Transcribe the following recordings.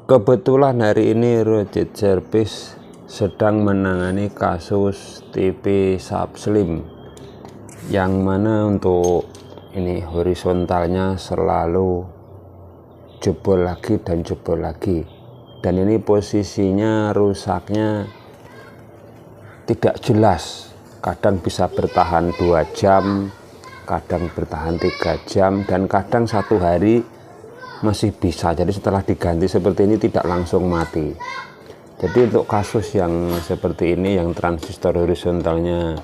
Kebetulan hari ini Rocket Service sedang menangani kasus TV subslim yang mana untuk ini horizontalnya selalu jebol lagi dan jebol lagi, dan ini posisinya rusaknya tidak jelas, kadang bisa bertahan 2 jam, kadang bertahan 3 jam, dan kadang 1 hari masih bisa. Jadi setelah diganti seperti ini tidak langsung mati. Jadi untuk kasus yang seperti ini, yang transistor horizontalnya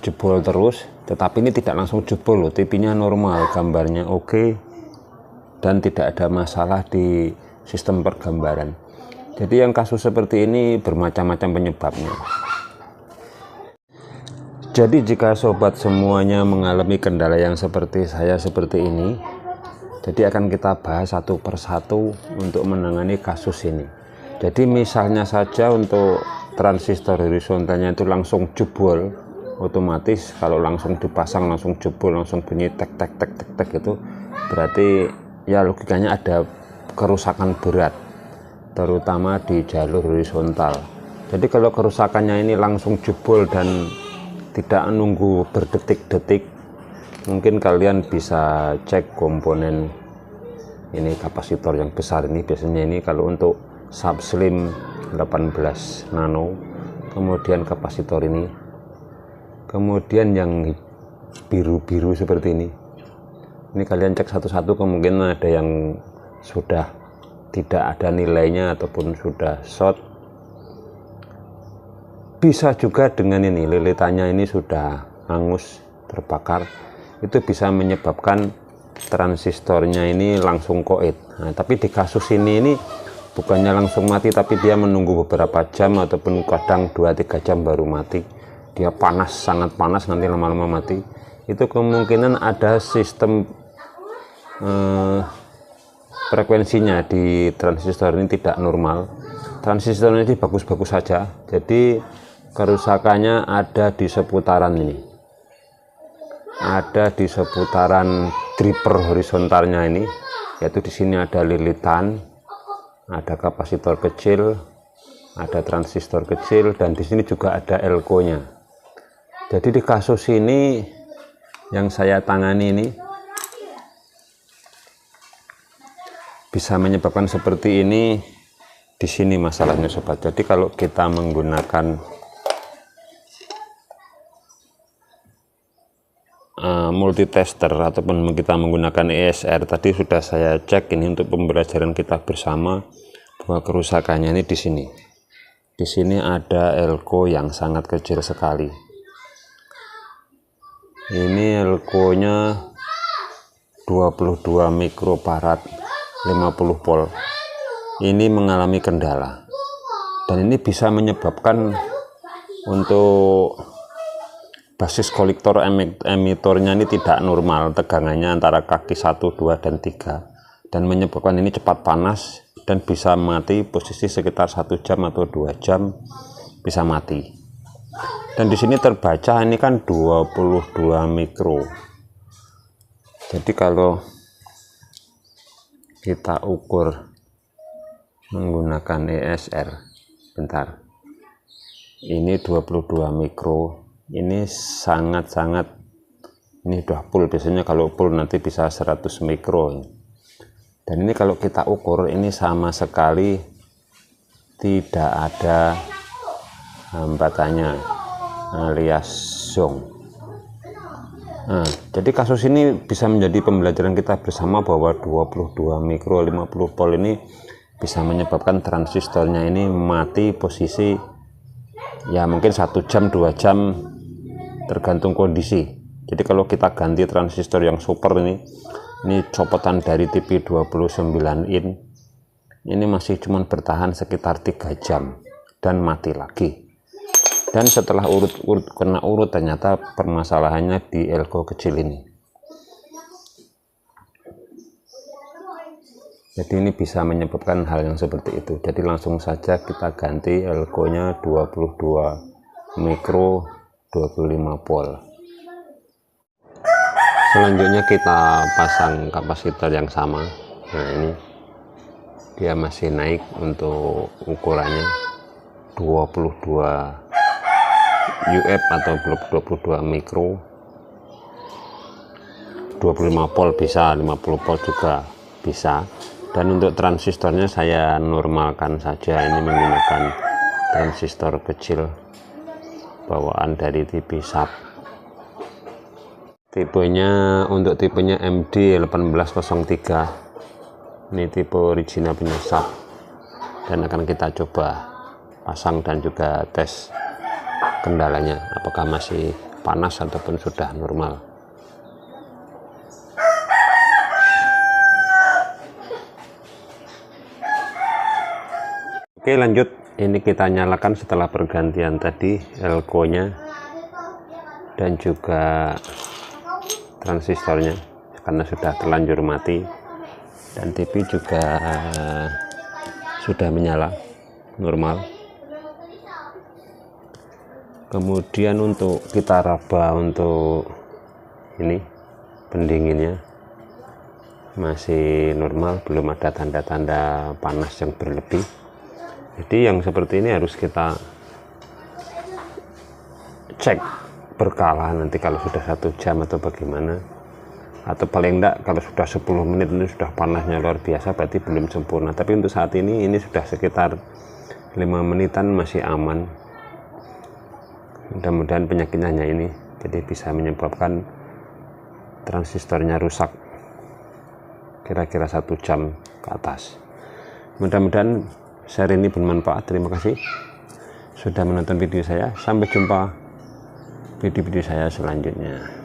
jebol terus, tetapi ini tidak langsung jebol loh, TV-nya normal, gambarnya oke, dan tidak ada masalah di sistem pergambaran. Jadi yang kasus seperti ini bermacam-macam penyebabnya. Jadi jika sobat semuanya mengalami kendala yang seperti saya seperti ini, jadi akan kita bahas satu persatu untuk menangani kasus ini. Jadi misalnya saja untuk transistor horizontalnya itu langsung jebol, otomatis kalau langsung dipasang langsung jebol, langsung bunyi tek tek tek tek tek, itu berarti ya logikanya ada kerusakan berat, terutama di jalur horizontal. Jadi kalau kerusakannya ini langsung jebol dan tidak menunggu berdetik-detik, mungkin kalian bisa cek komponen ini kapasitor yang besar ini. Biasanya ini kalau untuk subslim 18 nano, kemudian kapasitor ini, kemudian yang biru-biru seperti ini kalian cek satu-satu, kemungkinan ada yang sudah tidak ada nilainya ataupun sudah short. Bisa juga dengan ini lilitannya ini sudah hangus, terbakar, itu bisa menyebabkan transistornya ini langsung koit. Nah, tapi di kasus ini bukannya langsung mati, tapi dia menunggu beberapa jam ataupun kadang 2-3 jam baru mati. Dia panas, sangat panas, nanti lama-lama mati. Itu kemungkinan ada sistem frekuensinya di transistor ini tidak normal. Transistor ini bagus-bagus saja, jadi kerusakannya ada di seputaran ini, ada di seputaran driver horizontalnya ini, yaitu di sini ada lilitan, ada kapasitor kecil, ada transistor kecil, dan di sini juga ada elko-nya. Jadi di kasus ini yang saya tangani ini bisa menyebabkan seperti ini. Di sini masalahnya sobat. Jadi kalau kita menggunakan multitester ataupun kita menggunakan ESR, tadi sudah saya cek ini untuk pembelajaran kita bersama, bahwa kerusakannya ini di sini. Di sini ada elko yang sangat kecil sekali. Ini elko-nya 22 mikrofarad 50 volt. Ini mengalami kendala. Dan ini bisa menyebabkan untuk basis kolektor emitornya ini tidak normal, tegangannya antara kaki 1, 2, dan 3, dan menyebabkan ini cepat panas dan bisa mati posisi sekitar 1 jam atau 2 jam bisa mati. Dan di sini terbaca ini kan 22 mikro. Jadi kalau kita ukur menggunakan ESR, bentar, ini 22 mikro, ini sangat-sangat, ini udah full. Biasanya kalau full nanti bisa 100 mikro, dan ini kalau kita ukur ini sama sekali tidak ada hambatannya alias zong. Nah, jadi kasus ini bisa menjadi pembelajaran kita bersama bahwa 22 mikro 50 volt ini bisa menyebabkan transistornya ini mati posisi ya mungkin 1 jam 2 jam tergantung kondisi. Jadi kalau kita ganti transistor yang super ini copotan dari TV 29 in, ini masih cuma bertahan sekitar 3 jam dan mati lagi. Dan setelah kena urut ternyata permasalahannya di elko kecil ini. Jadi ini bisa menyebabkan hal yang seperti itu. Jadi langsung saja kita ganti elko-nya 22 mikro 25 volt. Selanjutnya kita pasang kapasitor yang sama. Nah, ini dia masih naik untuk ukurannya 22 UF atau 22 mikro, 25 volt bisa, 50 volt juga bisa. Dan untuk transistornya saya normalkan saja, ini menggunakan transistor kecil bawaan dari TV Sharp. Tipenya, untuk tipenya MD1803, ini tipe original punya Sharp, dan akan kita coba pasang dan juga tes kendalanya apakah masih panas ataupun sudah normal. Oke, lanjut. Ini kita nyalakan setelah pergantian tadi elko nya dan juga transistornya karena sudah terlanjur mati, dan TV juga sudah menyala normal. Kemudian untuk kita raba untuk ini pendinginnya masih normal, belum ada tanda-tanda panas yang berlebih. Jadi yang seperti ini harus kita cek berkala, nanti kalau sudah 1 jam atau bagaimana, atau paling enggak kalau sudah 10 menit ini sudah panasnya luar biasa, berarti belum sempurna. Tapi untuk saat ini sudah sekitar 5 menitan masih aman. Mudah-mudahan penyakitnya hanya ini, jadi bisa menyebabkan transistornya rusak kira-kira 1 jam ke atas. Mudah-mudahan share ini bermanfaat. Terima kasih sudah menonton video saya. Sampai jumpa video-video saya selanjutnya.